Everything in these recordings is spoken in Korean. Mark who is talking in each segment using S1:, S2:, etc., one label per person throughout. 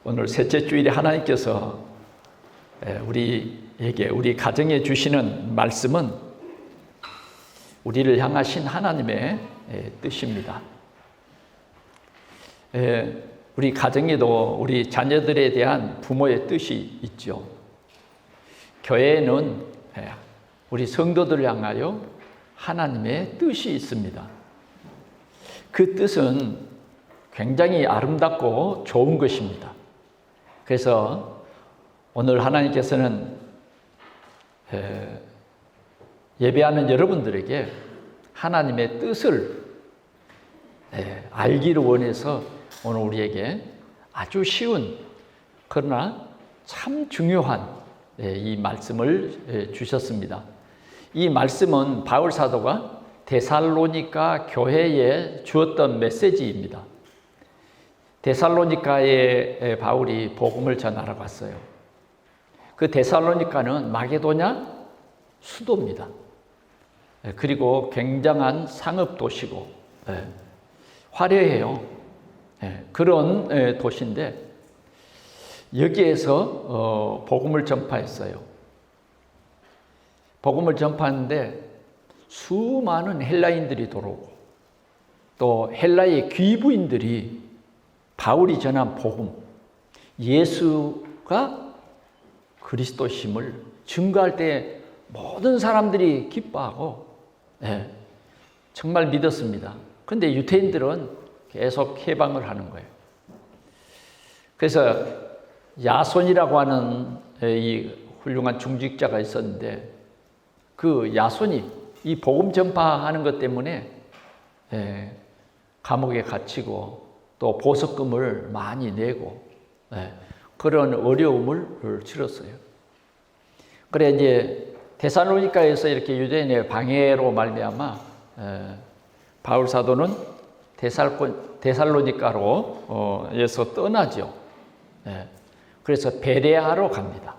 S1: 오늘 셋째 주일에 하나님께서 우리에게, 우리 가정에 주시는 말씀은 우리를 향하신 하나님의 뜻입니다. 우리 가정에도 우리 자녀들에 대한 부모의 뜻이 있죠. 교회에는 우리 성도들을 향하여 하나님의 뜻이 있습니다. 그 뜻은 굉장히 아름답고 좋은 것입니다. 그래서 오늘 하나님께서는 예배하는 여러분들에게 하나님의 뜻을 알기를 원해서 오늘 우리에게 아주 쉬운 그러나 참 중요한 이 말씀을 주셨습니다. 이 말씀은 바울 사도가 데살로니가 교회에 주었던 메시지입니다. 데살로니가에 바울이 복음을 전하러 갔어요. 그 데살로니가는 마게도냐 수도입니다. 그리고 굉장한 상업 도시고 화려해요. 그런 도시인데 여기에서 복음을 전파했어요. 복음을 전파하는데 수많은 헬라인들이 들어오고 또 헬라의 귀부인들이 바울이 전한 복음, 예수가 그리스도심을 증거할 때 모든 사람들이 기뻐하고 정말 믿었습니다. 그런데 유대인들은 계속 해방을 하는 거예요. 그래서 야손이라고 하는 이 훌륭한 중직자가 있었는데 그 야손이 이 복음 전파하는 것 때문에 감옥에 갇히고 또 보석금을 많이 내고 그런 어려움을 치렀어요. 그래 이제 데살로니가에서 이렇게 유대인의 방해로 말미암아 바울 사도는 데살로니가로 에서 떠나죠. 그래서 베레아로 갑니다.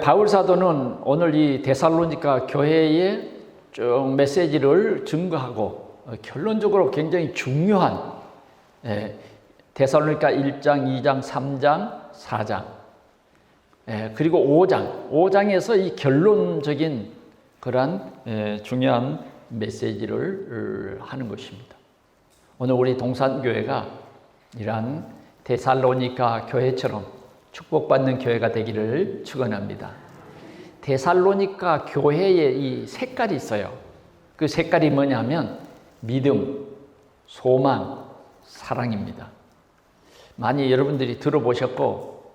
S1: 바울 사도는 오늘 이 데살로니가 교회에 쭉 메시지를 증거하고 결론적으로 굉장히 중요한 데살로니가 1장, 2장, 3장, 4장 그리고 5장에서 이 결론적인 그러한 중요한 메시지를 하는 것입니다. 오늘 우리 동산교회가 이러한 데살로니가 교회처럼 축복받는 교회가 되기를 축원합니다. 데살로니가 교회에 이 색깔이 있어요. 그 색깔이 뭐냐면 믿음, 소망, 사랑입니다. 많이 여러분들이 들어보셨고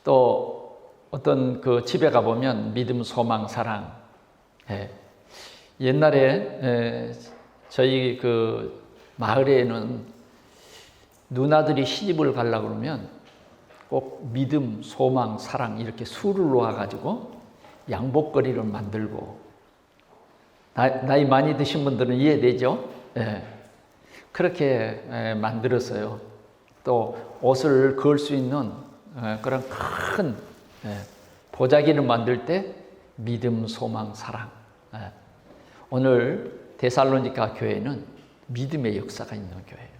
S1: 또 어떤 그 집에 가보면 믿음, 소망, 사랑 옛날에 저희 그 마을에는 누나들이 시집을 가려고 그러면 꼭 믿음, 소망, 사랑 이렇게 수를 놓아가지고 양복거리를 만들고 나이 많이 드신 분들은 이해되죠? 그렇게 만들었어요. 또 옷을 그을 수 있는 그런 큰 보자기를 만들 때 믿음, 소망, 사랑. 오늘 데살로니가 교회는 믿음의 역사가 있는 교회예요.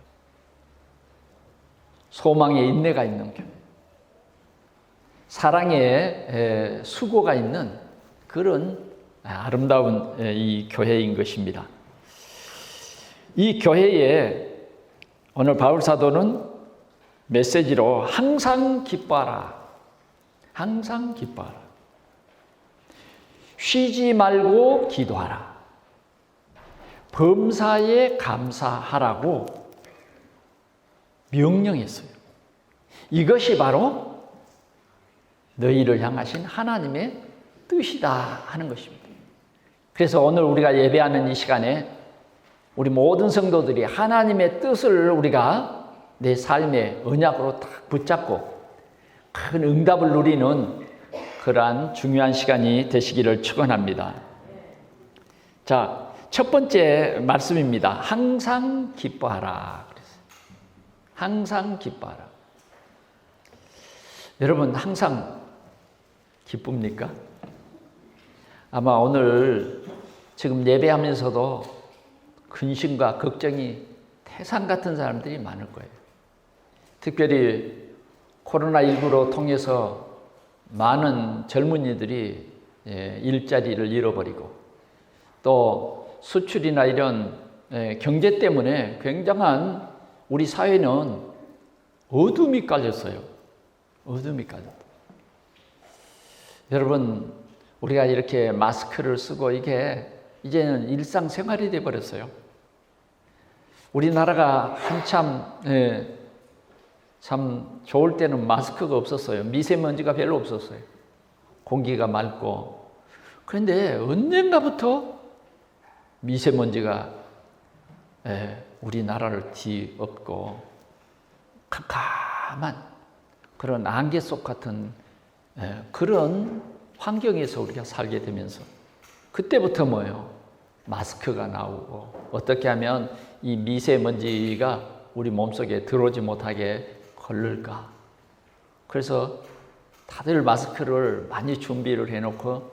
S1: 소망의 인내가 있는 교회. 사랑의 수고가 있는 그런 아름다운 이 교회인 것입니다. 이 교회에 오늘 바울 사도는 메시지로 항상 기뻐하라. 항상 기뻐하라. 쉬지 말고 기도하라. 범사에 감사하라고 명령했어요. 이것이 바로 너희를 향하신 하나님의 뜻이다 하는 것입니다. 그래서 오늘 우리가 예배하는 이 시간에 우리 모든 성도들이 하나님의 뜻을 우리가 내 삶의 언약으로 딱 붙잡고 큰 응답을 누리는 그러한 중요한 시간이 되시기를 축원합니다. 자, 첫 번째 말씀입니다. 항상 기뻐하라. 항상 기뻐하라. 여러분 항상 기쁩니까? 아마 오늘 지금 예배하면서도 근심과 걱정이 태산 같은 사람들이 많을 거예요. 특별히 코로나19로 통해서 많은 젊은이들이 일자리를 잃어버리고 또 수출이나 이런 경제 때문에 굉장한 우리 사회는 어둠이 깔렸어요. 어둠이 깔렸다. 여러분, 우리가 이렇게 마스크를 쓰고 이게 이제는 일상생활이 되어버렸어요. 우리나라가 한참 참 좋을 때는 마스크가 없었어요. 미세먼지가 별로 없었어요. 공기가 맑고. 그런데 언젠가부터 미세먼지가 우리나라를 뒤엎고 캄캄한 그런 안개 속 같은 그런 환경에서 우리가 살게 되면서 그때부터 뭐예요? 마스크가 나오고 어떻게 하면 이 미세먼지가 우리 몸속에 들어오지 못하게 걸릴까? 그래서 다들 마스크를 많이 준비를 해놓고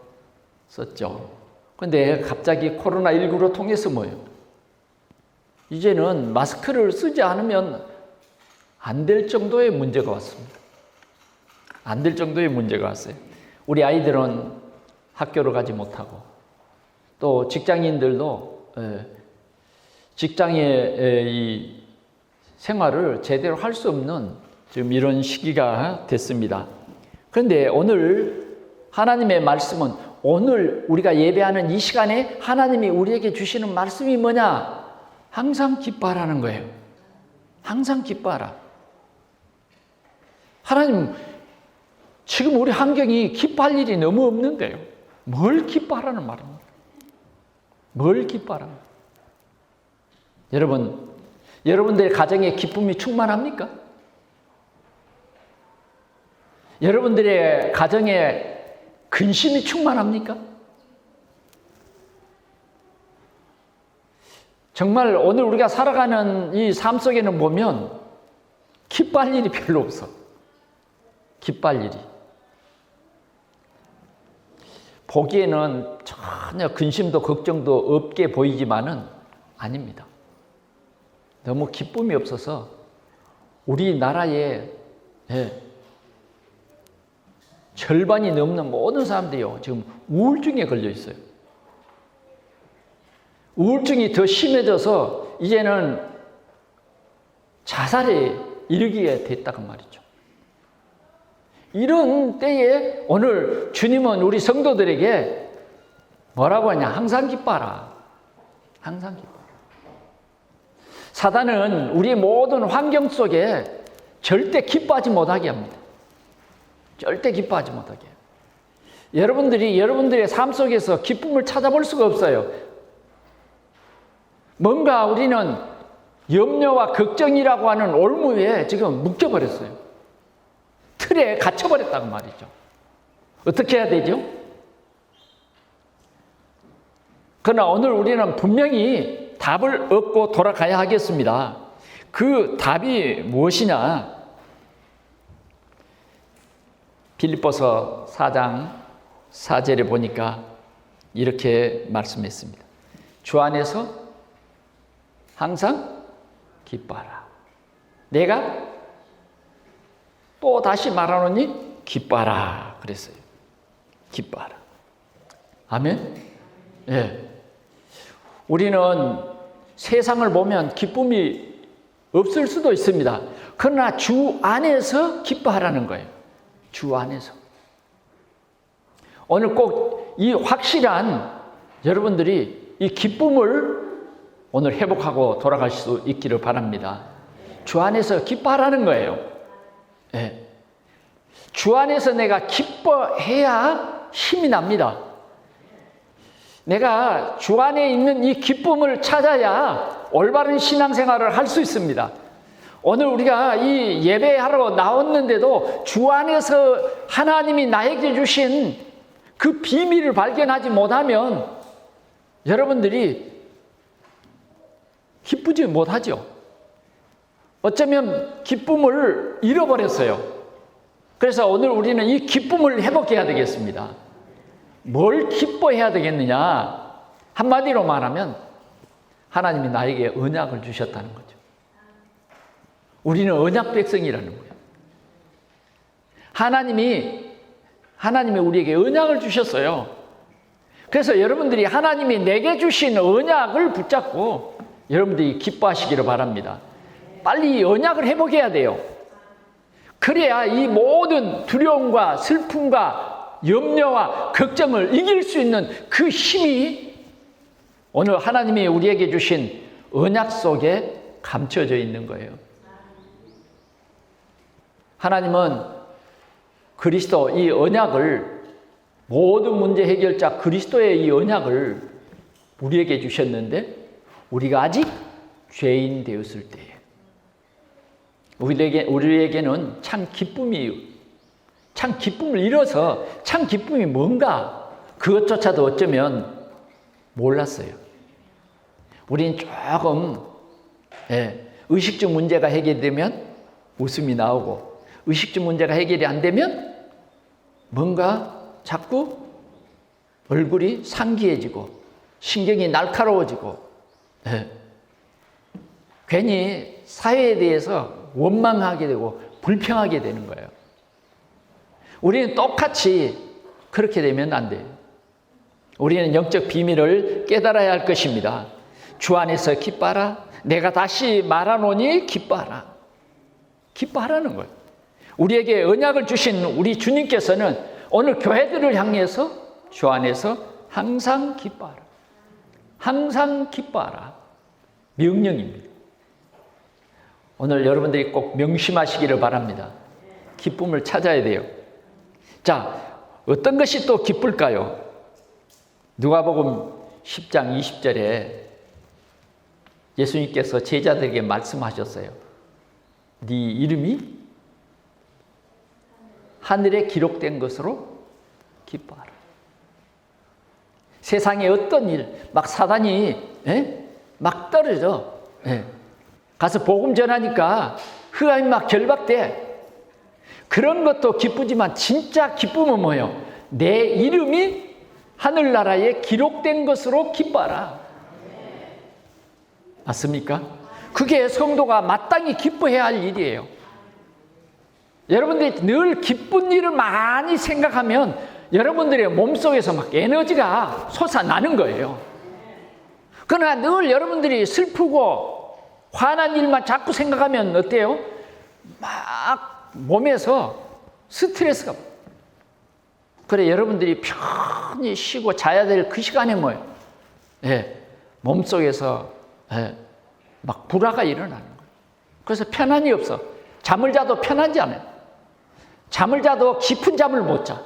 S1: 썼죠. 그런데 갑자기 코로나19로 통해서 뭐예요? 이제는 마스크를 쓰지 않으면 안 될 정도의 문제가 왔습니다. 안 될 정도의 문제가 왔어요. 우리 아이들은 학교를 가지 못하고 또 직장인들도 직장의 이 생활을 제대로 할 수 없는 지금 이런 시기가 됐습니다. 그런데 오늘 하나님의 말씀은 오늘 우리가 예배하는 이 시간에 하나님이 우리에게 주시는 말씀이 뭐냐? 항상 기뻐하라는 거예요. 항상 기뻐하라. 하나님, 지금 우리 환경이 기뻐할 일이 너무 없는데요. 뭘 기뻐하라는 말입니까? 뭘 기뻐하라? 여러분, 여러분들의 가정에 기쁨이 충만합니까? 여러분들의 가정에 근심이 충만합니까? 정말 오늘 우리가 살아가는 이 삶 속에는 보면 기뻐할 일이 별로 없어. 기뻐할 일이. 보기에는 전혀 근심도 걱정도 없게 보이지만은 아닙니다. 너무 기쁨이 없어서 우리나라에 절반이 넘는 모든 사람들이요 지금 우울증에 걸려 있어요. 우울증이 더 심해져서 이제는 자살에 이르게 됐다고 말이죠. 이런 때에 오늘 주님은 우리 성도들에게 뭐라고 하냐? 항상 기뻐하라. 항상 기뻐하라. 사단은 우리의 모든 환경 속에 절대 기뻐하지 못하게 합니다. 절대 기뻐하지 못하게. 여러분들이 여러분들의 삶 속에서 기쁨을 찾아볼 수가 없어요. 뭔가 우리는 염려와 걱정이라고 하는 올무에 지금 묶여버렸어요. 틀에 갇혀버렸다고 말이죠. 어떻게 해야 되죠? 그러나 오늘 우리는 분명히 답을 얻고 돌아가야 하겠습니다. 그 답이 무엇이냐? 빌립보서 4장 4절에 보니까 이렇게 말씀했습니다. 주 안에서 항상 기뻐하라. 내가 또 다시 말하노니 기뻐하라 그랬어요. 기뻐하라. 아멘? 예. 우리는 세상을 보면 기쁨이 없을 수도 있습니다. 그러나 주 안에서 기뻐하라는 거예요. 주 안에서. 오늘 꼭 이 확실한 여러분들이 이 기쁨을 오늘 회복하고 돌아갈 수 있기를 바랍니다. 주 안에서 기뻐하라는 거예요. 네. 주 안에서 내가 기뻐해야 힘이 납니다. 내가 주 안에 있는 이 기쁨을 찾아야 올바른 신앙생활을 할 수 있습니다. 오늘 우리가 이 예배하러 나왔는데도 주 안에서 하나님이 나에게 주신 그 비밀을 발견하지 못하면 여러분들이 기쁘지 못하죠. 어쩌면 기쁨을 잃어버렸어요. 그래서 오늘 우리는 이 기쁨을 회복해야 되겠습니다. 뭘 기뻐해야 되겠느냐? 한마디로 말하면 하나님이 나에게 언약을 주셨다는 거죠. 우리는 언약 백성이라는 거예요. 하나님이 우리에게 언약을 주셨어요. 그래서 여러분들이 하나님이 내게 주신 언약을 붙잡고 여러분들이 기뻐하시기를 바랍니다. 빨리 이 언약을 회복해야 돼요. 그래야 이 모든 두려움과 슬픔과 염려와 걱정을 이길 수 있는 그 힘이 오늘 하나님이 우리에게 주신 언약 속에 감춰져 있는 거예요. 하나님은 그리스도 이 언약을, 모든 문제 해결자 그리스도의 이 언약을 우리에게 주셨는데 우리가 아직 죄인 되었을 때에 우리에게는 참 기쁨을 잃어서 참 기쁨이 뭔가 그것조차도 어쩌면 몰랐어요. 우리는 조금 의식주 문제가 해결되면 웃음이 나오고 의식주 문제가 해결이 안 되면 뭔가 자꾸 얼굴이 상기해지고 신경이 날카로워지고 괜히 사회에 대해서 원망하게 되고 불평하게 되는 거예요. 우리는 똑같이 그렇게 되면 안 돼요. 우리는 영적 비밀을 깨달아야 할 것입니다. 주 안에서 기뻐하라. 내가 다시 말하노니 기뻐하라. 기뻐하라는 거예요. 우리에게 언약을 주신 우리 주님께서는 오늘 교회들을 향해서 주 안에서 항상 기뻐하라. 항상 기뻐하라. 명령입니다. 오늘 여러분들이 꼭 명심하시기를 바랍니다. 기쁨을 찾아야 돼요. 자, 어떤 것이 또 기쁠까요? 누가복음 10장 20절에 예수님께서 제자들에게 말씀하셨어요. 네 이름이 하늘에 기록된 것으로 기뻐하라. 세상에 어떤 일, 막 사단이 막 떨어져. 가서 복음 전하니까 흑암이 막 결박돼. 그런 것도 기쁘지만 진짜 기쁨은 뭐예요? 내 이름이 하늘나라에 기록된 것으로 기뻐하라. 맞습니까? 그게 성도가 마땅히 기뻐해야 할 일이에요. 여러분들이 늘 기쁜 일을 많이 생각하면 여러분들의 몸속에서 막 에너지가 솟아나는 거예요. 그러나 늘 여러분들이 슬프고 화난 일만 자꾸 생각하면 어때요? 막 몸에서 스트레스가. 그래, 여러분들이 편히 쉬고 자야 될 그 시간에 뭐예요? 몸속에서 막 불화가 일어나는 거예요. 그래서 편안이 없어. 잠을 자도 편하지 않아요. 잠을 자도 깊은 잠을 못 자.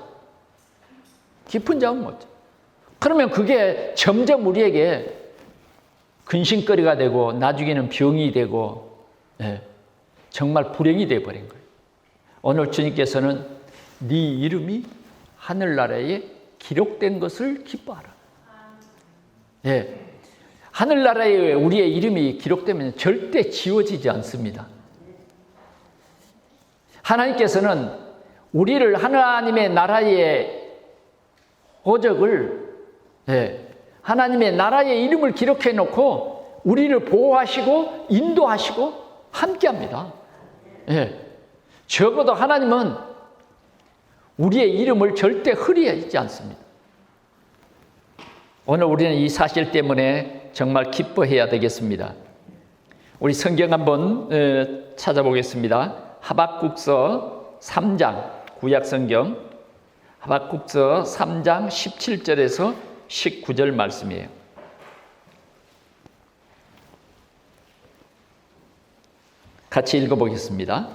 S1: 깊은 잠을 못 자. 그러면 그게 점점 우리에게 근심거리가 되고 나중에는 병이 되고 정말 불행이 되어버린 거예요. 오늘 주님께서는 네 이름이 하늘나라에 기록된 것을 기뻐하라. 하늘나라에 우리의 이름이 기록되면 절대 지워지지 않습니다. 하나님께서는 우리를 하나님의 나라의 호적을 하나님의 나라의 이름을 기록해 놓고 우리를 보호하시고 인도하시고 함께합니다. 적어도 하나님은 우리의 이름을 절대 흐리하지 않습니다. 오늘 우리는 이 사실 때문에 정말 기뻐해야 되겠습니다. 우리 성경 한번 찾아보겠습니다. 하박국서 3장, 구약성경 하박국서 3장 17절에서 19절 말씀이에요. 같이 읽어보겠습니다.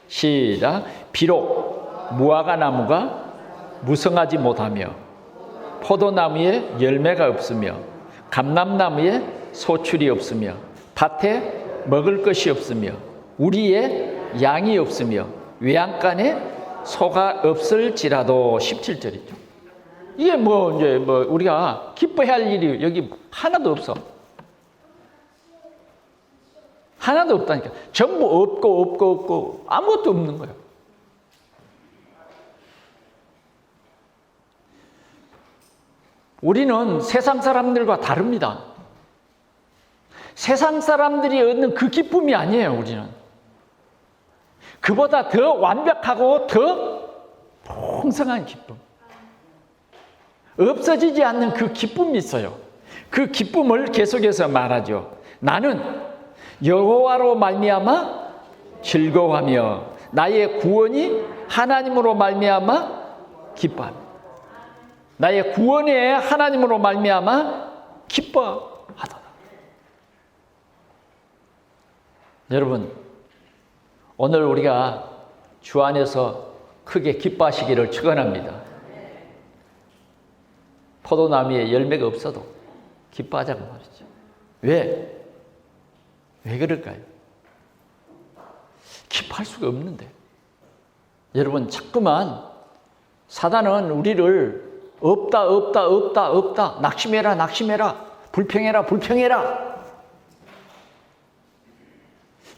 S1: 시작. 비록 무화과 나무가 무성하지 못하며 포도나무에 열매가 없으며 감람나무에 소출이 없으며 밭에 먹을 것이 없으며 우리의 양이 없으며 외양간에 소가 없을지라도 17절이죠. 이게 이제 우리가 기뻐해야 할 일이 여기 하나도 없어. 하나도 없다니까. 전부 없고 아무것도 없는 거예요. 우리는 세상 사람들과 다릅니다. 세상 사람들이 얻는 그 기쁨이 아니에요, 우리는. 그보다 더 완벽하고 더 풍성한 기쁨. 없어지지 않는 그 기쁨이 있어요. 그 기쁨을 계속해서 말하죠. 나는 여호와로 말미암아 즐거워하며 나의 구원이 하나님으로 말미암아 기뻐하며. 나의 구원에 하나님으로 말미암아 기뻐하도다. 여러분, 오늘 우리가 주 안에서 크게 기뻐하시기를 축원합니다. 포도나무에 열매가 없어도 기뻐하자고 말이죠. 왜? 왜 그럴까요? 기뻐할 수가 없는데. 여러분, 자꾸만 사단은 우리를 없다, 낙심해라, 불평해라.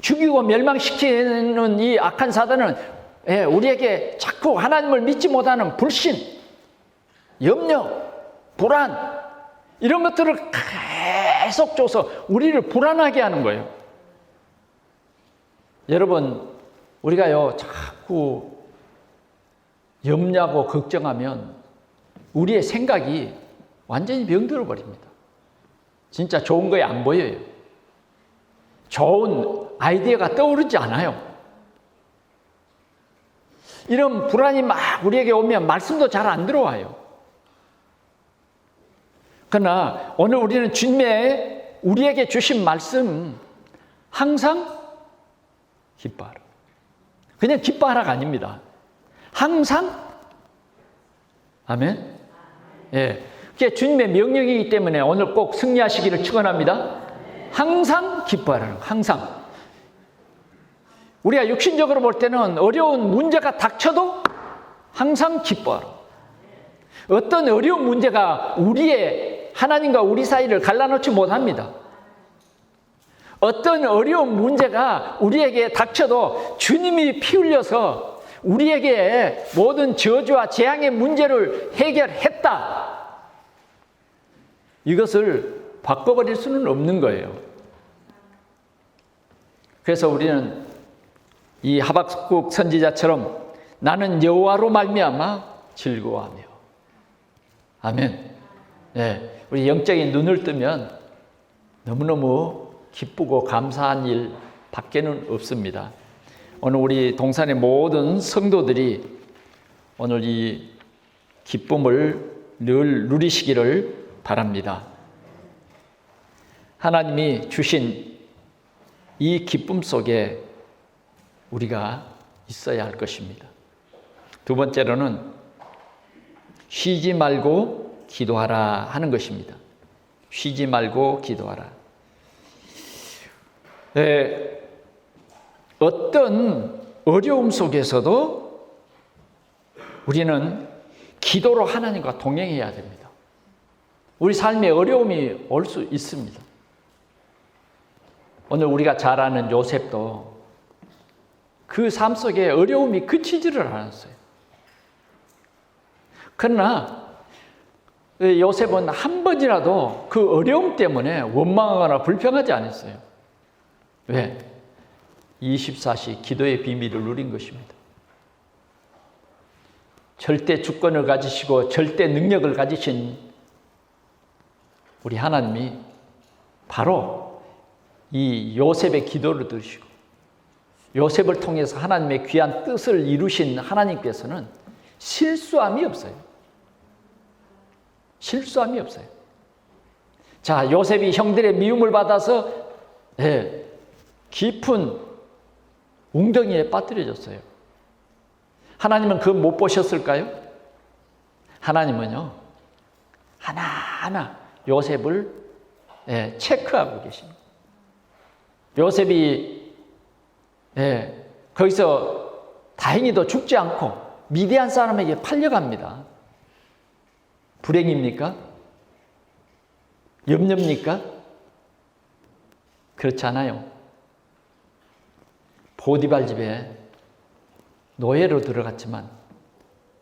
S1: 죽이고 멸망시키는 이 악한 사단은 우리에게 자꾸 하나님을 믿지 못하는 불신, 염려, 불안, 이런 것들을 계속 줘서 우리를 불안하게 하는 거예요. 여러분, 우리가요, 자꾸 염려하고 걱정하면 우리의 생각이 완전히 병들어 버립니다. 진짜 좋은 거에 안 보여요. 좋은 아이디어가 떠오르지 않아요. 이런 불안이 막 우리에게 오면 말씀도 잘 안 들어와요. 그러나 오늘 우리는 주님의 우리에게 주신 말씀, 항상 기뻐하라. 그냥 기뻐하라가 아닙니다. 항상, 아멘. 예, 그게 주님의 명령이기 때문에 오늘 꼭 승리하시기를 축원합니다. 항상 기뻐하라는, 항상. 우리가 육신적으로 볼 때는 어려운 문제가 닥쳐도 항상 기뻐하라. 어떤 어려운 문제가 우리의 하나님과 우리 사이를 갈라놓지 못합니다. 어떤 어려운 문제가 우리에게 닥쳐도 주님이 피 흘려서 우리에게 모든 저주와 재앙의 문제를 해결했다. 이것을 바꿔버릴 수는 없는 거예요. 그래서 우리는 이 하박국 선지자처럼 나는 여호와로 말미암아 즐거워하며. 아멘. 네, 우리 영적인 눈을 뜨면 너무너무 기쁘고 감사한 일 밖에는 없습니다. 오늘 우리 동산의 모든 성도들이 오늘 이 기쁨을 늘 누리시기를 바랍니다. 하나님이 주신 이 기쁨 속에 우리가 있어야 할 것입니다. 두 번째로는 쉬지 말고 기도하라 하는 것입니다. 쉬지 말고 기도하라. 어떤 어려움 속에서도 우리는 기도로 하나님과 동행해야 됩니다. 우리 삶에 어려움이 올 수 있습니다. 오늘 우리가 잘 아는 요셉도 그 삶 속에 어려움이 그치지를 않았어요. 그러나 요셉은 한 번이라도 그 어려움 때문에 원망하거나 불평하지 않았어요. 왜? 24시 기도의 비밀을 누린 것입니다. 절대 주권을 가지시고 절대 능력을 가지신 우리 하나님이 바로 이 요셉의 기도를 들으시고 요셉을 통해서 하나님의 귀한 뜻을 이루신 하나님께서는 실수함이 없어요. 실수함이 없어요. 자, 요셉이 형들의 미움을 받아서 깊은 웅덩이에 빠뜨려졌어요. 하나님은 그거 못 보셨을까요? 하나님은요, 하나하나 요셉을 체크하고 계십니다. 요셉이 거기서 다행히도 죽지 않고 미디안 사람에게 팔려갑니다. 불행입니까? 염려입니까? 그렇지 않아요. 보디발 집에 노예로 들어갔지만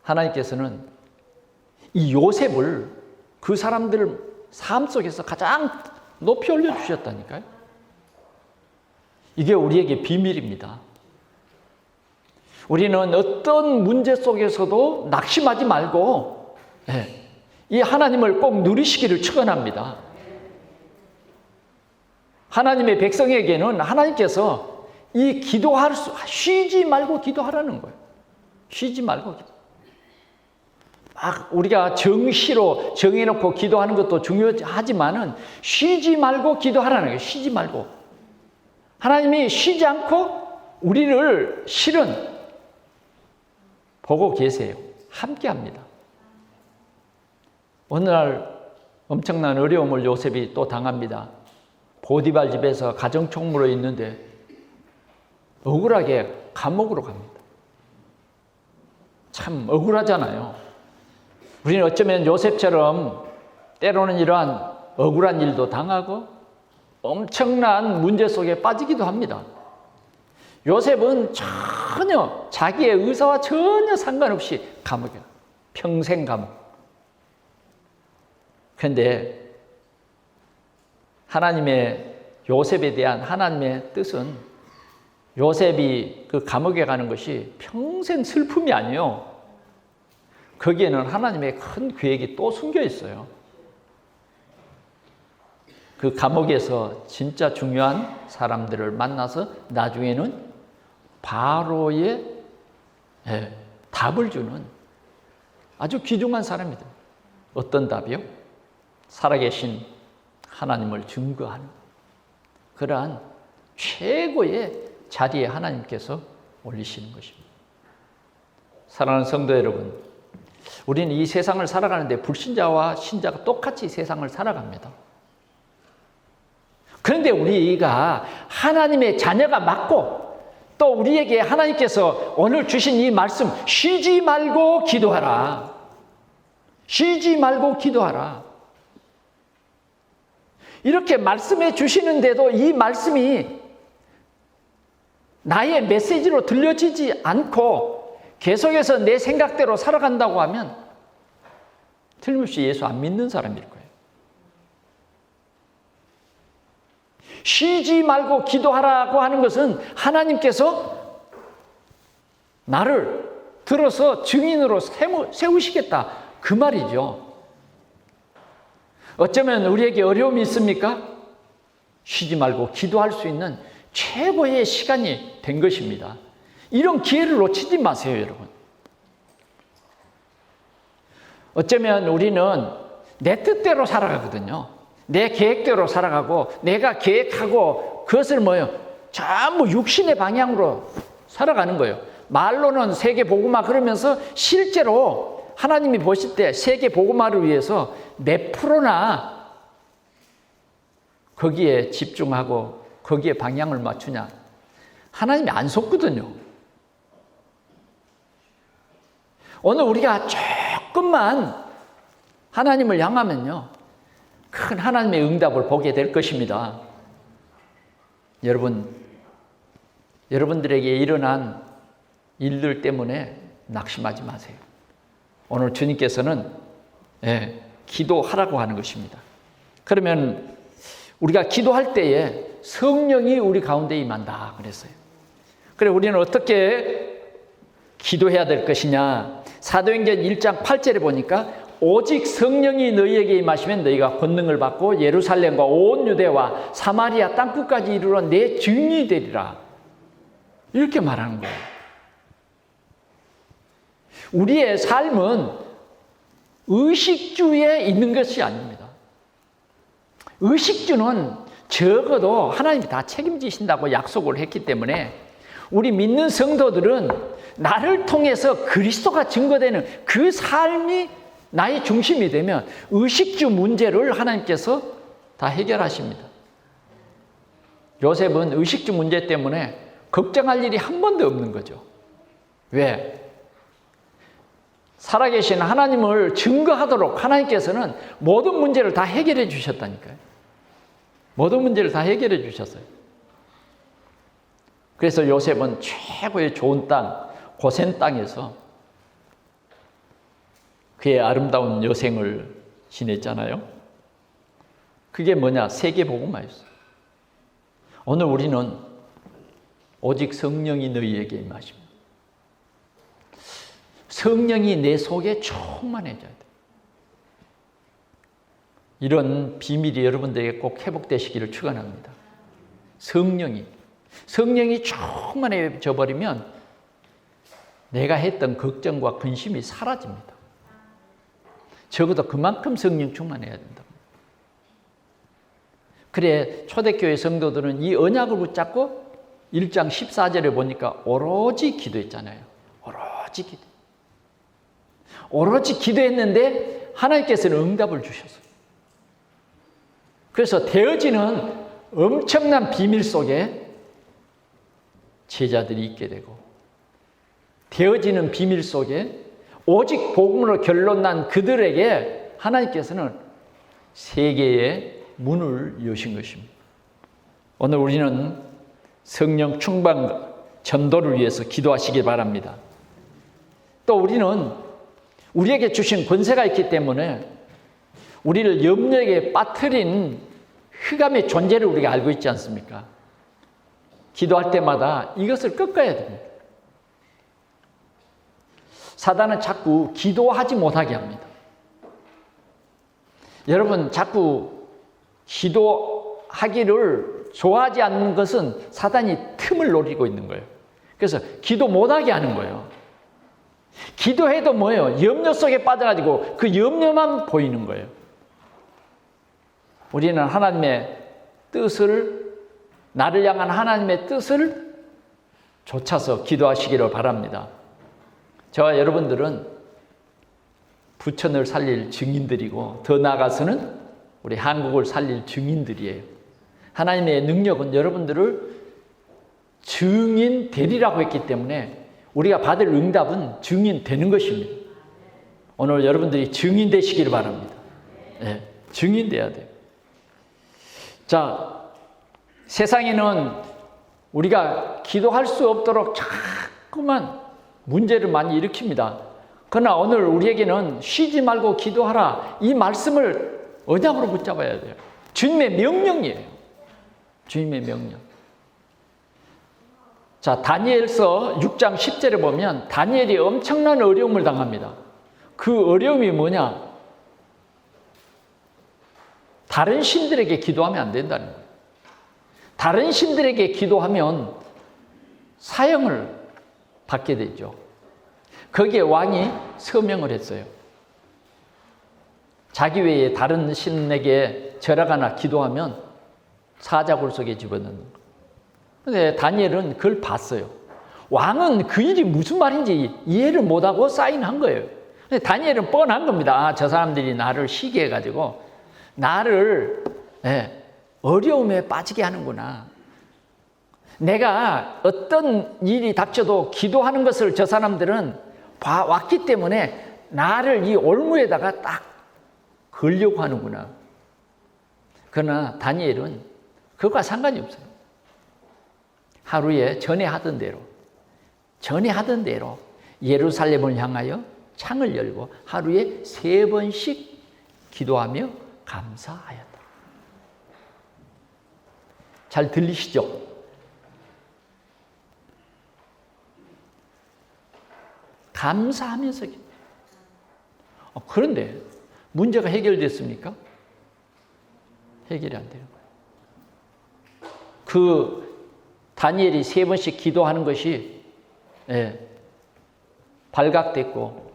S1: 하나님께서는 이 요셉을 그 사람들 삶 속에서 가장 높이 올려주셨다니까요. 이게 우리에게 비밀입니다. 우리는 어떤 문제 속에서도 낙심하지 말고 이 하나님을 꼭 누리시기를 축원합니다. 하나님의 백성에게는 하나님께서 이 쉬지 말고 기도하라는 거예요. 쉬지 말고 막 우리가 정시로 정해놓고 기도하는 것도 중요하지만은 쉬지 말고 기도하라는 거예요. 쉬지 말고. 하나님이 쉬지 않고 우리를 실은 보고 계세요. 함께 합니다. 어느 날 엄청난 어려움을 요셉이 또 당합니다. 보디발 집에서 가정총무로 있는데 억울하게 감옥으로 갑니다. 참 억울하잖아요. 우리는 어쩌면 요셉처럼 때로는 이러한 억울한 일도 당하고 엄청난 문제 속에 빠지기도 합니다. 요셉은 전혀 자기의 의사와 전혀 상관없이 감옥이야. 평생 감옥. 그런데 요셉에 대한 하나님의 뜻은 요셉이 그 감옥에 가는 것이 평생 슬픔이 아니에요. 거기에는 하나님의 큰 계획이 또 숨겨 있어요. 그 감옥에서 진짜 중요한 사람들을 만나서 나중에는 바로의 답을 주는 아주 귀중한 사람이다. 어떤 답이요? 살아계신 하나님을 증거하는 그러한 최고의 자리에 하나님께서 올리시는 것입니다. 사랑하는 성도 여러분, 우리는 이 세상을 살아가는데 불신자와 신자가 똑같이 세상을 살아갑니다. 그런데 우리가 하나님의 자녀가 맞고 또 우리에게 하나님께서 오늘 주신 이 말씀 쉬지 말고 기도하라. 쉬지 말고 기도하라. 이렇게 말씀해 주시는데도 이 말씀이 나의 메시지로 들려지지 않고 계속해서 내 생각대로 살아간다고 하면 틀림없이 예수 안 믿는 사람일 거예요. 쉬지 말고 기도하라고 하는 것은 하나님께서 나를 들어서 증인으로 세우시겠다 그 말이죠. 어쩌면 우리에게 어려움이 있습니까? 쉬지 말고 기도할 수 있는 최고의 시간이 된 것입니다. 이런 기회를 놓치지 마세요, 여러분. 어쩌면 우리는 내 뜻대로 살아가거든요. 내 계획대로 살아가고 내가 계획하고 그것을 전부 육신의 방향으로 살아가는 거예요. 말로는 세계 복음화 그러면서 실제로 하나님이 보실 때 세계 복음화를 위해서 몇 프로나 거기에 집중하고 거기에 방향을 맞추냐. 하나님이 안 속거든요. 오늘 우리가 조금만 하나님을 향하면요. 큰 하나님의 응답을 보게 될 것입니다. 여러분들에게 일어난 일들 때문에 낙심하지 마세요. 오늘 주님께서는 기도하라고 하는 것입니다. 그러면 우리가 기도할 때에 성령이 우리 가운데 임한다 그랬어요. 그래 우리는 어떻게 기도해야 될 것이냐. 사도행전 1장 8절에 보니까 오직 성령이 너희에게 임하시면 너희가 권능을 받고 예루살렘과 온 유대와 사마리아 땅끝까지 이르러 내 증인이 되리라. 이렇게 말하는 거예요. 우리의 삶은 의식주에 있는 것이 아닙니다. 의식주는 적어도 하나님이 다 책임지신다고 약속을 했기 때문에 우리 믿는 성도들은 나를 통해서 그리스도가 증거되는 그 삶이 나의 중심이 되면 의식주 문제를 하나님께서 다 해결하십니다. 요셉은 의식주 문제 때문에 걱정할 일이 한 번도 없는 거죠. 왜? 살아계신 하나님을 증거하도록 하나님께서는 모든 문제를 다 해결해 주셨다니까요. 모든 문제를 다 해결해 주셨어요. 그래서 요셉은 최고의 좋은 땅, 고센 땅에서 그의 아름다운 여생을 지냈잖아요. 그게 뭐냐? 세계복음화였어요. 오늘 우리는 오직 성령이 너희에게 임하십니다. 성령이 내 속에 충만해져야 돼. 이런 비밀이 여러분들에게 꼭 회복되시기를 축원합니다. 성령이 충만해져 버리면 내가 했던 걱정과 근심이 사라집니다. 적어도 그만큼 성령 충만해야 된다. 그래 초대교회 성도들은 이 언약을 붙잡고 1장 14절에 보니까 오로지 기도했잖아요. 오로지 기도했는데 하나님께서는 응답을 주셨어요. 그래서 되어지는 엄청난 비밀 속에 제자들이 있게 되고, 되어지는 비밀 속에 오직 복음으로 결론난 그들에게 하나님께서는 세계의 문을 여신 것입니다. 오늘 우리는 성령 충만 전도를 위해서 기도하시기 바랍니다. 또 우리는 우리에게 주신 권세가 있기 때문에 우리를 염려에 빠뜨린 흑암의 존재를 우리가 알고 있지 않습니까? 기도할 때마다 이것을 꺾어야 됩니다. 사단은 자꾸 기도하지 못하게 합니다. 여러분, 자꾸 기도하기를 좋아하지 않는 것은 사단이 틈을 노리고 있는 거예요. 그래서 기도 못하게 하는 거예요. 기도해도 뭐예요? 염려 속에 빠져가지고 그 염려만 보이는 거예요. 우리는 하나님의 뜻을, 나를 향한 하나님의 뜻을 좇아서 기도하시기를 바랍니다. 저와 여러분들은 부천을 살릴 증인들이고, 더 나아가서는 우리 한국을 살릴 증인들이에요. 하나님의 능력은 여러분들을 증인 되리라고 했기 때문에 우리가 받을 응답은 증인 되는 것입니다. 오늘 여러분들이 증인 되시기를 바랍니다. 네, 증인 돼야 돼요. 자, 세상에는 우리가 기도할 수 없도록 자꾸만 문제를 많이 일으킵니다. 그러나 오늘 우리에게는 쉬지 말고 기도하라, 이 말씀을 언약으로 붙잡아야 돼요. 주님의 명령이에요. 주님의 명령. 자, 다니엘서 6장 10절에 보면 다니엘이 엄청난 어려움을 당합니다. 그 어려움이 뭐냐? 다른 신들에게 기도하면 안 된다는 거예요. 다른 신들에게 기도하면 사형을 받게 되죠. 거기에 왕이 서명을 했어요. 자기 외에 다른 신에게 절하거나 기도하면 사자굴 속에 집어넣는 거예요. 그런데 다니엘은 그걸 봤어요. 왕은 그 일이 무슨 말인지 이해를 못하고 사인한 거예요. 근데 다니엘은 뻔한 겁니다. 아, 저 사람들이 나를 시기해가지고 나를 어려움에 빠지게 하는구나. 내가 어떤 일이 닥쳐도 기도하는 것을 저 사람들은 봐왔기 때문에 나를 이 올무에다가 딱 걸려고 하는구나. 그러나 다니엘은 그것과 상관이 없어요. 하루에 전에 하던 대로 예루살렘을 향하여 창을 열고 하루에 3번씩 기도하며 감사하였다. 잘 들리시죠? 감사하면서. 그런데 문제가 해결됐습니까? 해결이 안 되는 거예요. 그 다니엘이 3번씩 기도하는 것이 발각됐고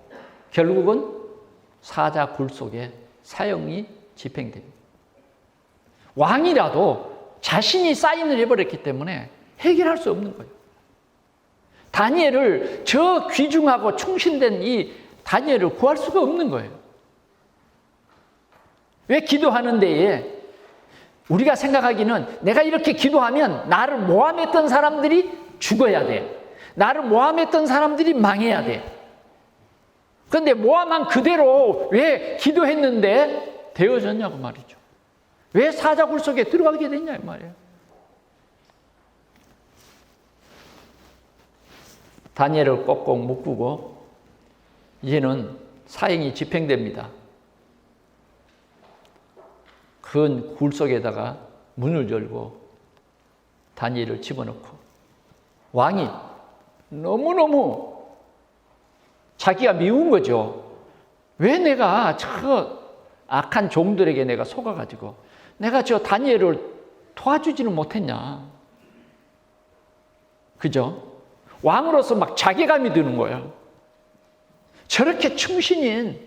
S1: 결국은 사자 굴 속에 사형이 집행됩니다. 왕이라도 자신이 사인을 해버렸기 때문에 해결할 수 없는 거예요. 다니엘을, 저 귀중하고 충신된 이 다니엘을 구할 수가 없는 거예요. 왜 기도하는 데에 우리가 생각하기는 내가 이렇게 기도하면 나를 모함했던 사람들이 죽어야 돼. 나를 모함했던 사람들이 망해야 돼. 그런데 모함한 그대로 왜 기도했는데 되어졌냐고 말이죠. 왜 사자굴 속에 들어가게 됐냐 이 말이에요. 다니엘을 꼭꼭 묶고 이제는 사형이 집행됩니다. 큰 굴 속에다가 문을 열고 다니엘을 집어넣고 왕이 너무너무 자기가 미운 거죠. 왜 내가 저 악한 종들에게 내가 속아가지고 내가 저 다니엘을 도와주지는 못했냐. 그죠? 왕으로서 막 자괴감이 드는 거야. 저렇게 충신인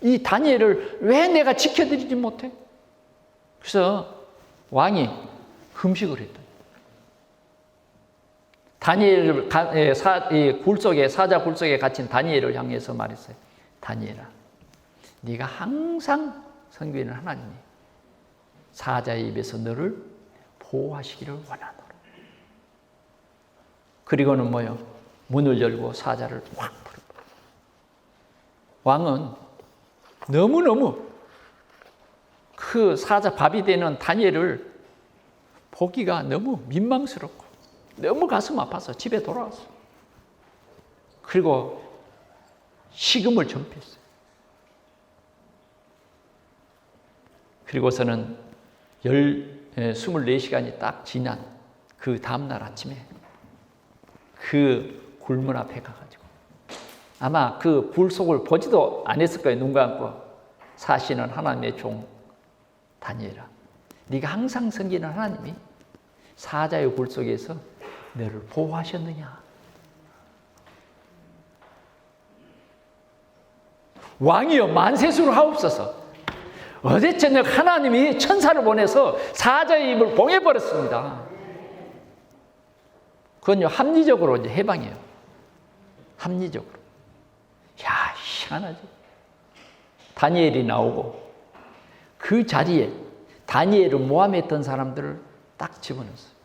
S1: 이 다니엘을 왜 내가 지켜드리지 못해? 그래서 왕이 금식을 했다. 다니엘을 사자 굴 속에 갇힌 다니엘을 향해서 말했어요. 다니엘아, 네가 항상 섬기는 하나님이 사자의 입에서 너를 보호하시기를 원하노라. 그리고는 뭐요? 문을 열고 사자를 확 풀어. 왕은 너무너무 그 사자 밥이 되는 다니엘을 보기가 너무 민망스럽고 너무 가슴 아파서 집에 돌아왔어. 그리고 식음을 전폐했어요. 그리고서는 24시간이 딱 지난 그 다음날 아침에 그 굴문 앞에 가가지고 아마 그 굴 속을 보지도 않았을 거예요. 눈 감고 사시는 하나님의 종 다니엘아, 네가 항상 섬기는 하나님이 사자의 굴 속에서 너를 보호하셨느냐. 왕이여 만세수를 하옵소서. 어제 저녁 하나님이 천사를 보내서 사자의 입을 봉해버렸습니다. 그건요 합리적으로 이제 해방이에요. 합리적으로. 야, 희한하지. 다니엘이 나오고 그 자리에 다니엘을 모함했던 사람들을 딱 집어넣었어요.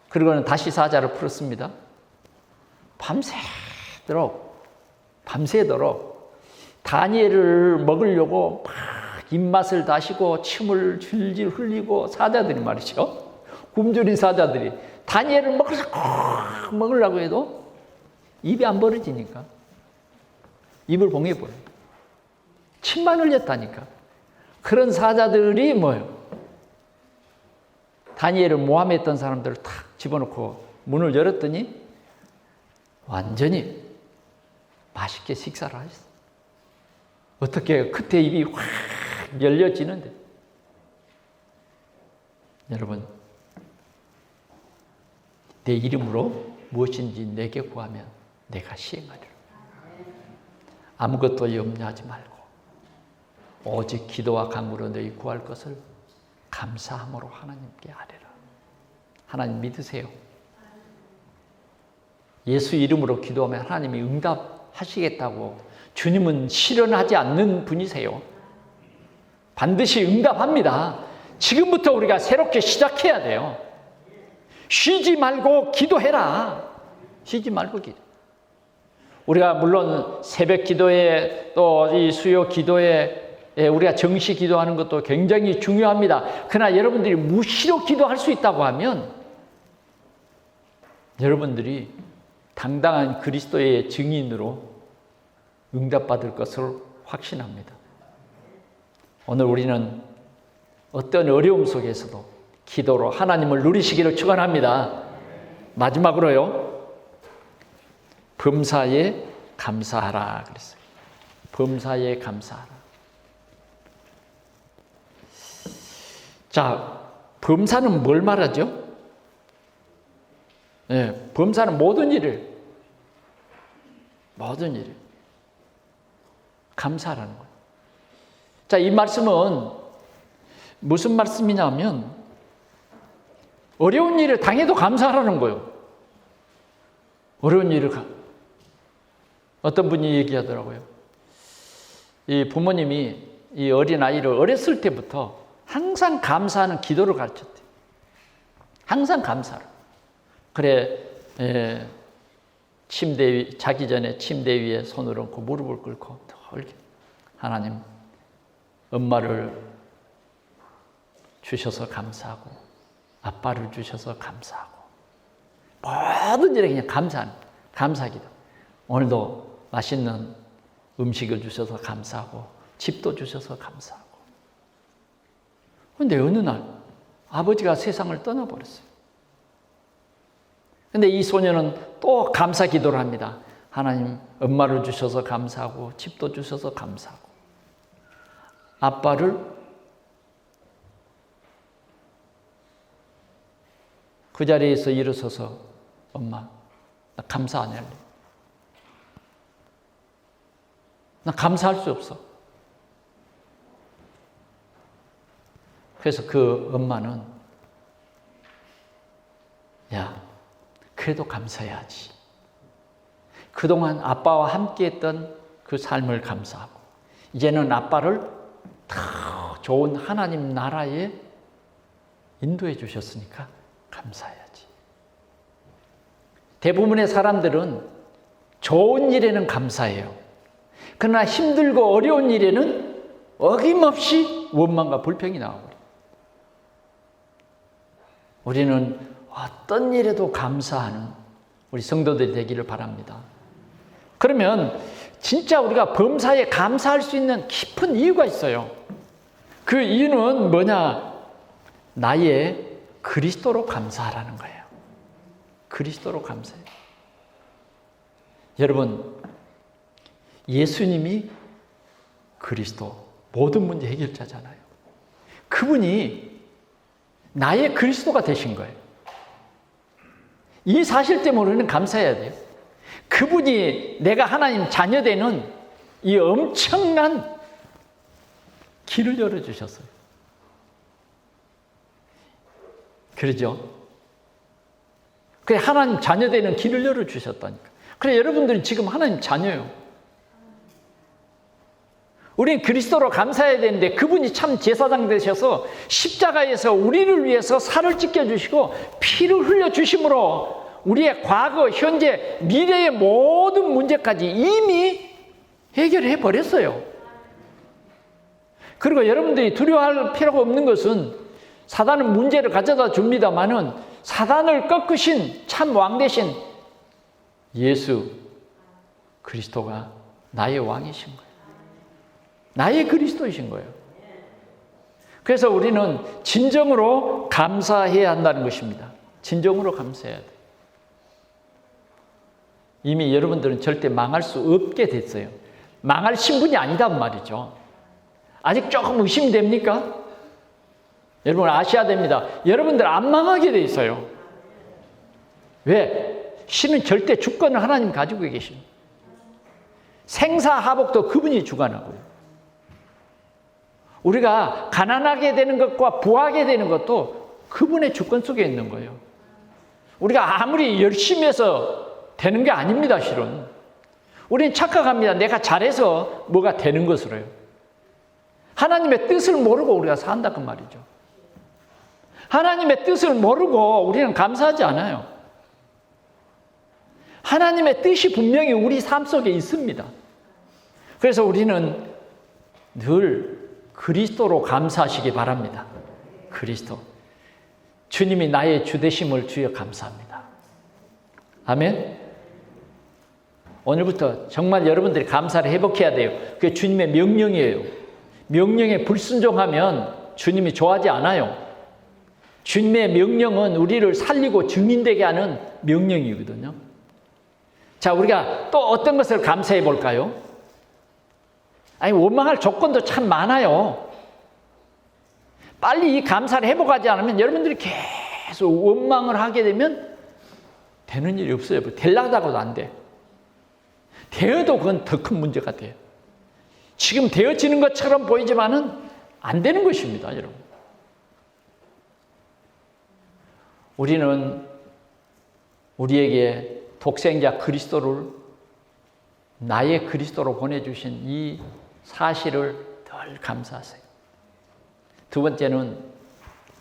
S1: 그리고는 다시 사자를 풀었습니다. 밤새도록 다니엘을 먹으려고 막 입맛을 다시고 침을 질질 흘리고 사자들이 말이죠. 굶주린 사자들이 다니엘을 먹으려고 해도 입이 안 벌어지니까 입을 봉해버려요. 침만 흘렸다니까. 그런 사자들이 뭐예요? 다니엘을 모함했던 사람들을 탁 집어넣고 문을 열었더니 완전히 맛있게 식사를 하셨어요. 어떻게 그때 입이 확 열려지는데. 여러분, 내 이름으로 무엇인지 내게 구하면 내가 시행하리라. 아무것도 염려하지 말고 오직 기도와 간구로 너희 구할 것을 감사함으로 하나님께 아뢰라. 하나님 믿으세요. 예수 이름으로 기도하면 하나님이 응답하시겠다고 주님은 실현하지 않는 분이세요. 반드시 응답합니다. 지금부터 우리가 새롭게 시작해야 돼요. 쉬지 말고 기도해라. 쉬지 말고 기도. 우리가 물론 새벽 기도에 또 이 수요 기도에 우리가 정시 기도하는 것도 굉장히 중요합니다. 그러나 여러분들이 무시로 기도할 수 있다고 하면 여러분들이 당당한 그리스도의 증인으로 응답받을 것을 확신합니다. 오늘 우리는 어떤 어려움 속에서도 기도로 하나님을 누리시기를 축원합니다. 마지막으로요. 범사에 감사하라 그랬어요. 범사에 감사하라. 자, 범사는 뭘 말하죠? 네, 범사는 모든 일을 감사하라는 거예요. 자, 이 말씀은 무슨 말씀이냐면 어려운 일을 당해도 감사하라는 거예요. 어려운 일을 어떤 분이 얘기하더라고요. 이 부모님이 이 어린아이를 어렸을 때부터 항상 감사하는 기도를 가르쳤대요. 항상 감사를. 그래, 자기 전에 침대 위에 손을 얹고 무릎을 꿇고 이렇게 하나님, 엄마를 주셔서 감사하고 아빠를 주셔서 감사하고 모든 일에 그냥 감사기도. 오늘도 맛있는 음식을 주셔서 감사하고 집도 주셔서 감사하고. 그런데 어느 날 아버지가 세상을 떠나버렸어요. 근데 이 소녀는 또 감사 기도를 합니다. 하나님, 엄마를 주셔서 감사하고 집도 주셔서 감사하고 아빠를 그 자리에서 일어서서 엄마, 나 감사 안 할래. 나 감사할 수 없어. 그래서 그 엄마는 야, 그래도 감사해야지. 그동안 아빠와 함께했던 그 삶을 감사하고 이제는 아빠를 더 좋은 하나님 나라에 인도해 주셨으니까 감사해야지. 대부분의 사람들은 좋은 일에는 감사해요. 그러나 힘들고 어려운 일에는 어김없이 원망과 불평이 나와버려요. 우리는 어떤 일에도 감사하는 우리 성도들이 되기를 바랍니다. 그러면 진짜 우리가 범사에 감사할 수 있는 깊은 이유가 있어요. 그 이유는 뭐냐? 나의 그리스도로 감사하라는 거예요. 그리스도로 감사해요. 여러분, 예수님이 그리스도 모든 문제 해결자잖아요. 그분이 나의 그리스도가 되신 거예요. 이 사실 때문에 우리는 감사해야 돼요. 그분이 내가 하나님 자녀되는 이 엄청난 길을 열어주셨어요. 그러죠? 그래, 하나님 자녀되는 길을 열어주셨다니까. 그래, 여러분들이 지금 하나님 자녀예요. 우리는 그리스도로 감사해야 되는데 그분이 참 제사장 되셔서 십자가에서 우리를 위해서 살을 찢겨주시고 피를 흘려주심으로 우리의 과거, 현재, 미래의 모든 문제까지 이미 해결해 버렸어요. 그리고 여러분들이 두려워할 필요가 없는 것은 사단은 문제를 가져다 줍니다마는 사단을 꺾으신 참 왕 되신 예수 그리스도가 나의 왕이신 거예요. 나의 그리스도이신 거예요. 그래서 우리는 진정으로 감사해야 한다는 것입니다. 진정으로 감사해야 돼요. 이미 여러분들은 절대 망할 수 없게 됐어요. 망할 신분이 아니단 말이죠. 아직 조금 의심됩니까? 여러분 아셔야 됩니다. 여러분들 안 망하게 돼 있어요. 왜? 신은 절대 주권을 하나님 가지고 계십니다. 생사하복도 그분이 주관하고요. 우리가 가난하게 되는 것과 부하게 되는 것도 그분의 주권 속에 있는 거예요. 우리가 아무리 열심히 해서 되는 게 아닙니다, 실은. 우리는 착각합니다. 내가 잘해서 뭐가 되는 것으로요. 하나님의 뜻을 모르고 우리가 산다 그 말이죠. 하나님의 뜻을 모르고 우리는 감사하지 않아요. 하나님의 뜻이 분명히 우리 삶 속에 있습니다. 그래서 우리는 늘 그리스도로 감사하시기 바랍니다. 그리스도. 주님이 나의 주 되심을 주여 감사합니다. 아멘. 오늘부터 정말 여러분들이 감사를 회복해야 돼요. 그게 주님의 명령이에요. 명령에 불순종하면 주님이 좋아하지 않아요. 주님의 명령은 우리를 살리고 증인되게 하는 명령이거든요. 자, 우리가 또 어떤 것을 감사해 볼까요? 아니, 원망할 조건도 참 많아요. 빨리 이 감사를 회복하지 않으면 여러분들이 계속 원망을 하게 되면 되는 일이 없어요. 되려다가도 안 돼. 되어도 그건 더 큰 문제가 돼요. 지금 되어지는 것처럼 보이지만은 안 되는 것입니다, 여러분. 우리는 우리에게 독생자 그리스도를 나의 그리스도로 보내주신 이 사실을 늘 감사하세요. 두 번째는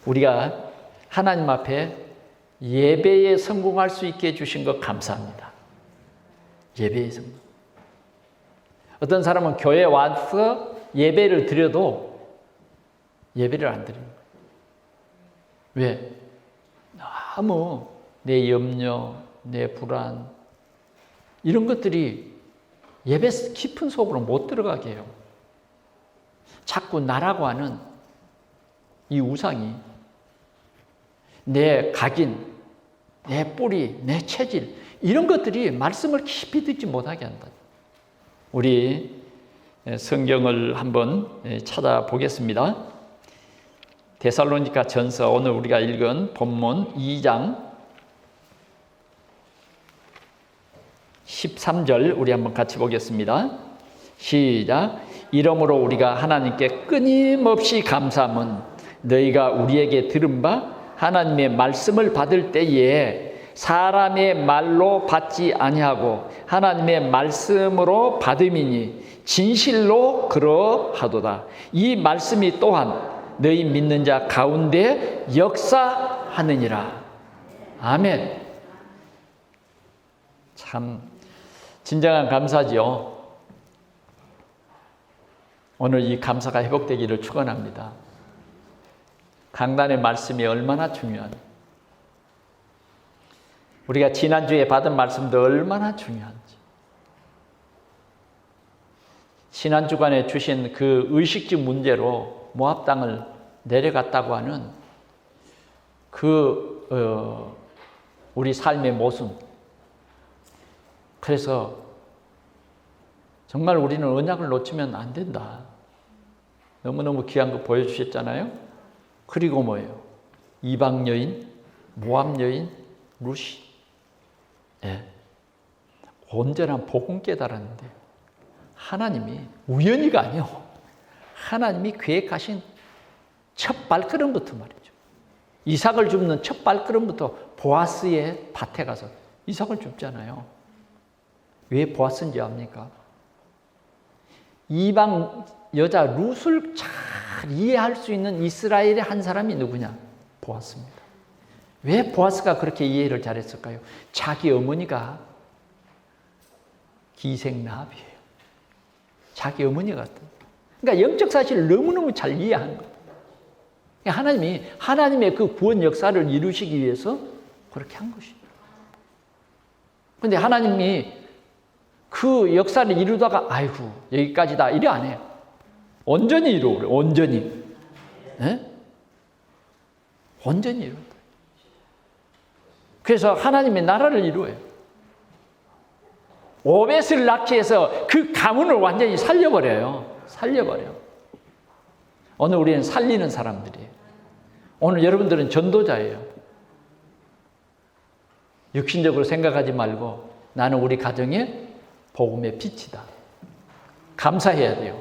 S1: 우리가 하나님 앞에 예배에 성공할 수 있게 해주신 것 감사합니다. 예배에 성공. 어떤 사람은 교회에 와서 예배를 드려도 예배를 안 드리는 거예요. 왜? 너무 내 염려, 내 불안 이런 것들이 예배 깊은 속으로 못 들어가게 해요. 자꾸 나라고 하는 이 우상이 내 각인, 내 뿌리, 내 체질, 이런 것들이 말씀을 깊이 듣지 못하게 한다. 우리 성경을 한번 찾아보겠습니다. 데살로니가 전서, 오늘 우리가 읽은 본문 2장 13절 우리 한번 같이 보겠습니다. 시작. 이러므로 우리가 하나님께 끊임없이 감사함은 너희가 우리에게 들은 바 하나님의 말씀을 받을 때에 사람의 말로 받지 아니하고 하나님의 말씀으로 받음이니 진실로 그러하도다. 이 말씀이 또한 너희 믿는 자 가운데 역사하느니라. 아멘. 참 진정한 감사지요. 오늘 이 감사가 회복되기를 축원합니다. 강단의 말씀이 얼마나 중요한, 우리가 지난주에 받은 말씀도 얼마나 중요한지, 지난주간에 주신 그 의식주 문제로 모압 땅을 내려갔다고 하는 우리 삶의 모순. 그래서 정말 우리는 언약을 놓치면 안 된다. 너무너무 귀한 거 보여주셨잖아요. 그리고 뭐예요? 이방 여인, 모압 여인, 루시. 예. 온전한 복음 깨달았는데 하나님이 우연히가 아니요. 하나님이 계획하신 첫 발걸음부터 말이죠. 이삭을 줍는 첫 발걸음부터 보아스의 밭에 가서 이삭을 줍잖아요. 왜 보아스인지 압니까? 이방 여자 룻을 잘 이해할 수 있는 이스라엘의 한 사람이 누구냐? 보아스입니다. 왜 보아스가 그렇게 이해를 잘했을까요? 자기 어머니가 기생나합이에요. 자기 어머니 같은. 그러니까 영적 사실을 너무너무 잘 이해하는 거예요. 하나님이 하나님의 그 구원 역사를 이루시기 위해서 그렇게 한 것입니다. 그런데 하나님이 그 역사를 이루다가 아이고 여기까지다 이래 안 해요. 온전히 이루어요. 온전히. 네? 온전히 이루어요. 그래서 하나님의 나라를 이루어요. 오벳을 낳기 위해서 그 가문을 완전히 살려버려요. 살려버려요. 오늘 우리는 살리는 사람들이에요. 오늘 여러분들은 전도자예요. 육신적으로 생각하지 말고 나는 우리 가정에 복음의 빛이다. 감사해야 돼요.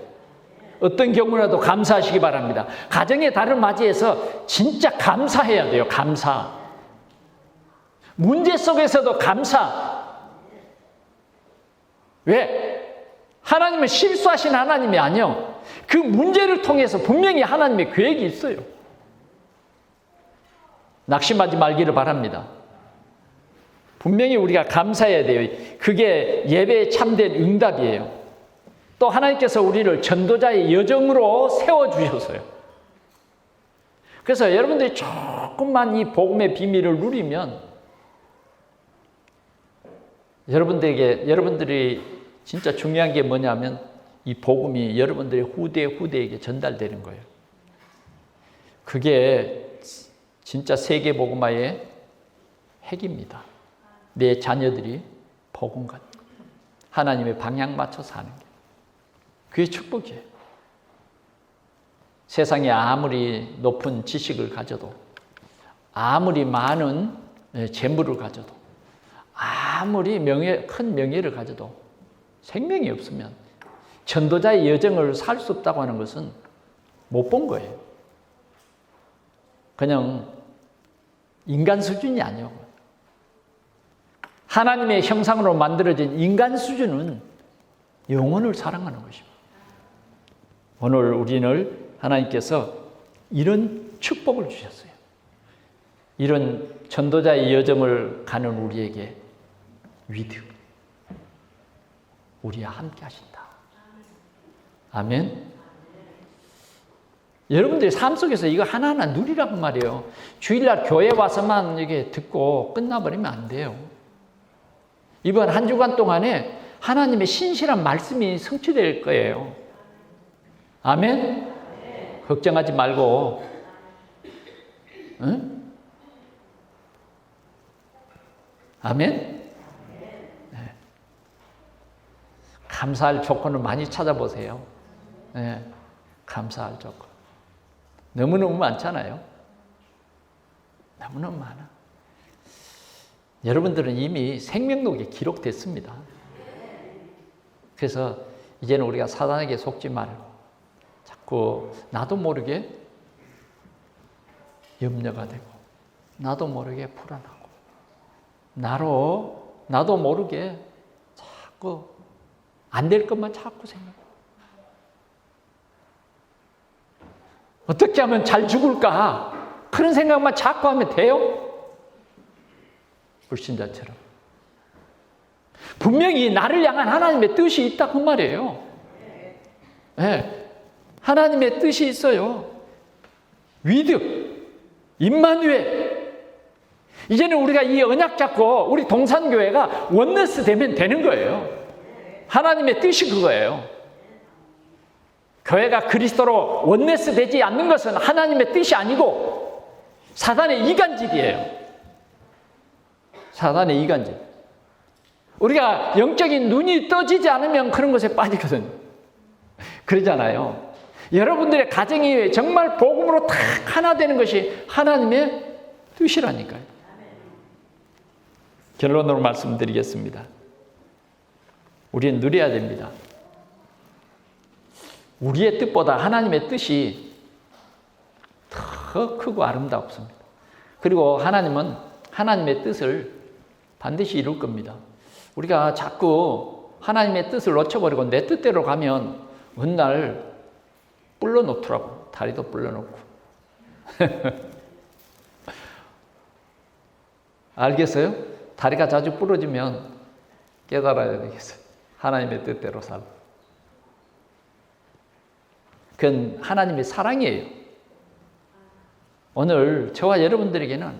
S1: 어떤 경우라도 감사하시기 바랍니다. 가정의 달을 맞이해서 진짜 감사해야 돼요. 감사. 문제 속에서도 감사. 왜? 하나님은 실수하신 하나님이 아니요. 그 문제를 통해서 분명히 하나님의 계획이 있어요. 낙심하지 말기를 바랍니다. 분명히 우리가 감사해야 돼요. 그게 예배의 참된 응답이에요. 또 하나님께서 우리를 전도자의 여정으로 세워주셨어요. 그래서 여러분들이 조금만 이 복음의 비밀을 누리면 여러분들이 진짜 중요한 게 뭐냐면 이 복음이 여러분들의 후대에게 전달되는 거예요. 그게 진짜 세계 복음화의 핵입니다. 내 자녀들이 복음과 하나님의 방향 맞춰 사는 게 그게 축복이에요. 세상에 아무리 높은 지식을 가져도 아무리 많은 재물을 가져도 아무리 큰 명예를 가져도 생명이 없으면 전도자의 여정을 살 수 없다고 하는 것은 못 본 거예요. 그냥 인간 수준이 아니에요. 하나님의 형상으로 만들어진 인간 수준은 영혼을 사랑하는 것입니다. 오늘 우리는 하나님께서 이런 축복을 주셨어요. 이런 전도자의 여정을 가는 우리에게 위드, 우리와 함께 하신다. 아멘. 여러분들의 삶 속에서 이거 하나하나 누리란 말이에요. 주일날 교회 와서만 이게 듣고 끝나버리면 안 돼요. 이번 한 주간 동안에 하나님의 신실한 말씀이 성취될 거예요. 아멘? 걱정하지 말고, 응? 아멘? 네. 감사할 조건을 많이 찾아보세요. 네. 감사할 조건. 너무너무 많잖아요. 너무너무 많아. 여러분들은 이미 생명록에 기록됐습니다. 그래서 이제는 우리가 사단에게 속지 말고 자꾸 나도 모르게 염려가 되고 나도 모르게 불안하고 나도 모르게 자꾸 안 될 것만 자꾸 생각하고 어떻게 하면 잘 죽을까? 그런 생각만 자꾸 하면 돼요? 불신자처럼. 분명히 나를 향한 하나님의 뜻이 있다 그 말이에요. 네. 하나님의 뜻이 있어요. 위드, 임마누엘. 이제는 우리가 이 언약 잡고 우리 동산교회가 원너스 되면 되는 거예요. 하나님의 뜻이 그거예요. 교회가 그리스도로 원네스 되지 않는 것은 하나님의 뜻이 아니고 사단의 이간질이에요. 사단의 이간질. 우리가 영적인 눈이 떠지지 않으면 그런 것에 빠지거든. 그러잖아요. 여러분들의 가정이 정말 복음으로 딱 하나 되는 것이 하나님의 뜻이라니까요. 결론으로 말씀드리겠습니다. 우리는 누려야 됩니다. 우리의 뜻보다 하나님의 뜻이 더 크고 아름답습니다. 그리고 하나님은 하나님의 뜻을 반드시 이룰 겁니다. 우리가 자꾸 하나님의 뜻을 놓쳐버리고 내 뜻대로 가면 어느 날 불러놓더라고. 다리도 불러놓고. 알겠어요? 다리가 자주 부러지면 깨달아야 되겠어요. 하나님의 뜻대로 살고. 그건 하나님의 사랑이에요. 오늘 저와 여러분들에게는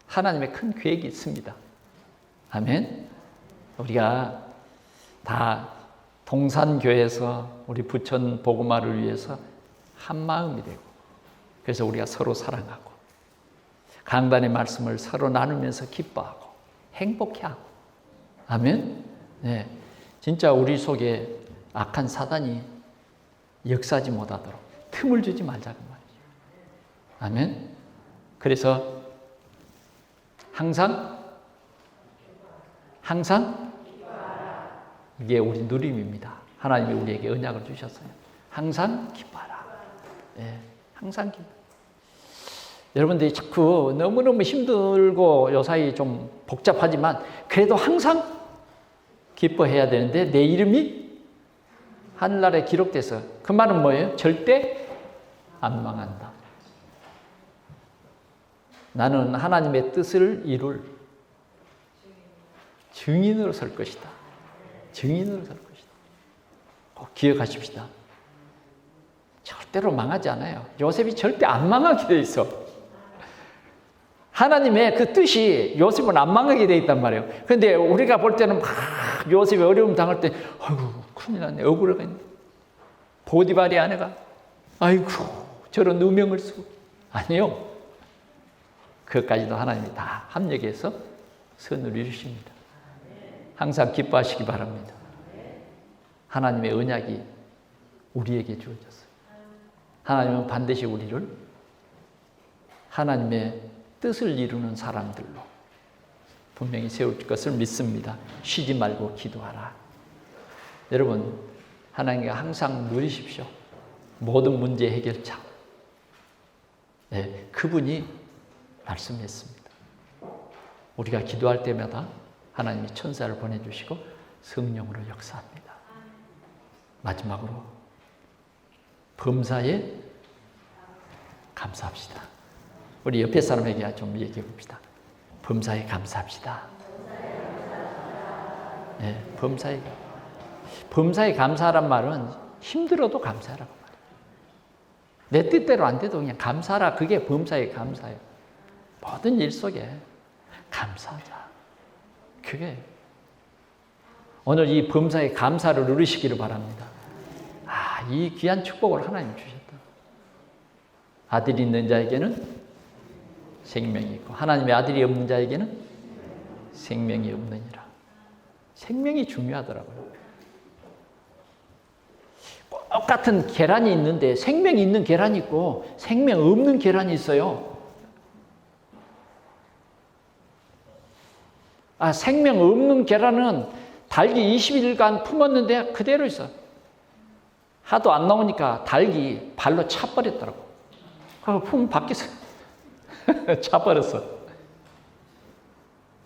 S1: 하나님의 큰 계획이 있습니다. 아멘. 우리가 다 동산교회에서 우리 부천 복음화를 위해서 한 마음이 되고 그래서 우리가 서로 사랑하고 강단의 말씀을 서로 나누면서 기뻐하고 행복해하고 아멘. 네, 진짜 우리 속에 악한 사단이 역사하지 못하도록 틈을 주지 말자고 말이죠. 아멘. 그래서 항상 이게 우리 누림입니다. 하나님이 우리에게 언약을 주셨어요. 항상 기뻐하라. 네, 항상 기뻐. 여러분들이 자꾸 너무너무 힘들고 요사이 좀 복잡하지만 그래도 항상 기뻐해야 되는데 내 이름이 하늘나라에 기록돼서 그 말은 뭐예요? 절대 안 망한다. 나는 하나님의 뜻을 이룰 증인으로 설 것이다. 증인으로 설 것이다. 꼭 기억하십시다. 절대로 망하지 않아요. 요셉이 절대 안 망하게 돼 있어. 하나님의 그 뜻이 요셉은 안 망하게 돼 있단 말이에요. 그런데 우리가 볼 때는 막 요셉이 어려움 당할 때 아이고 큰일 났네. 억울하겠네. 보디발이 아내가 아이고 저런 누명을 쓰고 아니요. 그것까지도 하나님이 다 합력해서 선을 이루십니다. 항상 기뻐하시기 바랍니다. 하나님의 언약이 우리에게 주어졌어요. 하나님은 반드시 우리를 하나님의 뜻을 이루는 사람들로 분명히 세울 것을 믿습니다. 쉬지 말고 기도하라. 여러분, 하나님과 항상 누리십시오. 모든 문제 해결자. 네, 그분이 말씀했습니다. 우리가 기도할 때마다 하나님이 천사를 보내주시고 성령으로 역사합니다. 마지막으로 범사에 감사합시다. 우리 옆에 사람에게 좀 얘기해 봅시다. 범사에 감사합시다. 네, 범사에 감사하란 말은 힘들어도 감사하라고 말해요. 내 뜻대로 안 돼도 그냥 감사하라. 그게 범사에 감사예요. 모든 일 속에 감사하자. 그게 오늘 이 범사에 감사를 누리시기를 바랍니다. 아, 이 귀한 축복을 하나님 주셨다. 아들이 있는 자에게는 생명이 있고 하나님의 아들이 없는 자에게는 생명이 없느니라. 생명이 중요하더라고요. 똑같은 계란이 있는데 생명이 있는 계란이 있고 생명 없는 계란이 있어요. 생명 없는 계란은 닭이 20일간 품었는데 그대로 있어. 하도 안 나오니까 닭이 발로 차버렸더라고. 그 품 밖에서 차버렸어.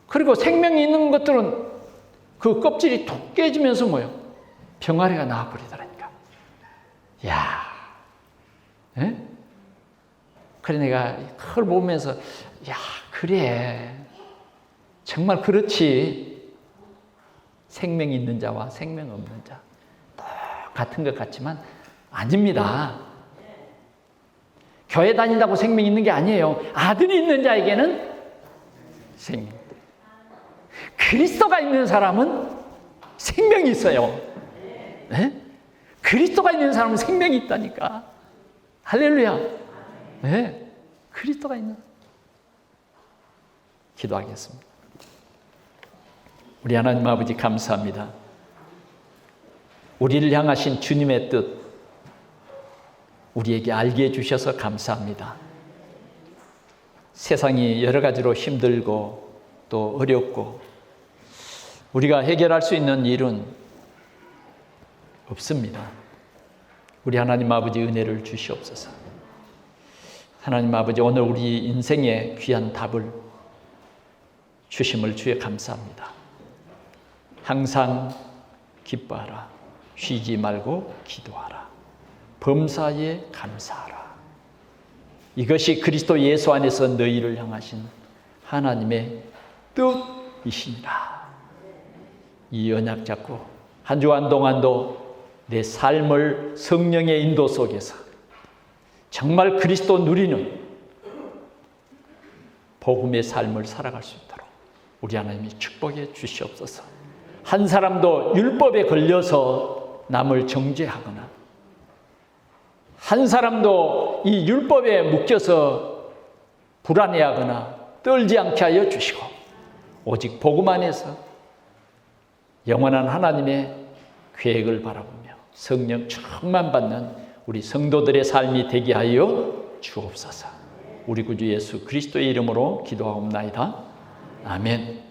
S1: 그리고 생명이 있는 것들은 그 껍질이 톡 깨지면서 뭐요? 병아리가 나와버리더라니까. 야, 에? 그래 내가 그걸 보면서 야, 그래. 정말 그렇지. 생명이 있는 자와 생명 없는 자 똑같은 것 같지만 아닙니다. 교회 다닌다고 생명이 있는 게 아니에요. 아들이 있는 자에게는 생명. 그리스도가 있는 사람은 생명이 있어요. 네? 그리스도가 있는 사람은 생명이 있다니까. 할렐루야. 네? 그리스도가 있는. 기도하겠습니다. 우리 하나님 아버지 감사합니다. 우리를 향하신 주님의 뜻 우리에게 알게 해주셔서 감사합니다. 세상이 여러 가지로 힘들고 또 어렵고 우리가 해결할 수 있는 일은 없습니다. 우리 하나님 아버지 은혜를 주시옵소서. 하나님 아버지 오늘 우리 인생의 귀한 답을 주심을 주에 감사합니다. 항상 기뻐하라. 쉬지 말고 기도하라. 범사에 감사하라. 이것이 그리스도 예수 안에서 너희를 향하신 하나님의 뜻이시니라. 이 언약 잡고 한 주간 동안도 내 삶을 성령의 인도 속에서 정말 그리스도 누리는 복음의 삶을 살아갈 수 있도록 우리 하나님이 축복해 주시옵소서. 한 사람도 율법에 걸려서 남을 정죄하거나 한 사람도 이 율법에 묶여서 불안해하거나 떨지 않게 하여 주시고 오직 복음 안에서 영원한 하나님의 계획을 바라보며 성령 충만받는 우리 성도들의 삶이 되게 하여 주옵소서. 우리 구주 예수 그리스도의 이름으로 기도하옵나이다. 아멘.